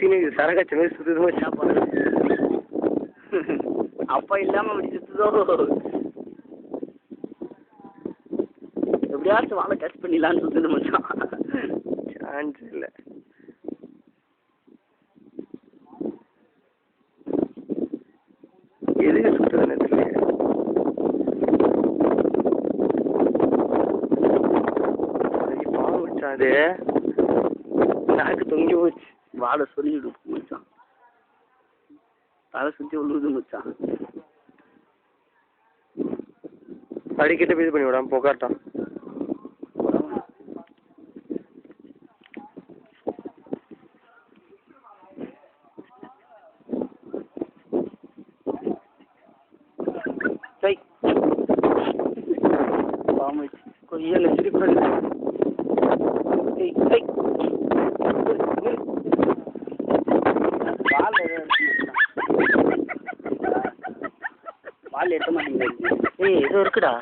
சுத்தினு சரகச்ச மாதிரி சுத்துது மச்சான். அப்பா இல்லாம அப்படி சுத்துதோ. எப்படியாச்சும் வாழை டச் பண்ணிடலான்னு சுத்துது மச்சான். சான்ஸ் இல்ல. எதுக்கு சுத்துது நேரத்துல பாவம் மச்சான். அது நாக்கு தொங்கி போச்சு. வாழை சொல்லிவிடு மச்சான். தலை சுத்தி விழுது மச்சான். அடிக்கிட்ட இது பண்ணி விடாம புகாட்டான். கொய்யால சிரிப்பு வால் எட்ட மாட்டேங்குது. ஏய் இது இருக்குடா.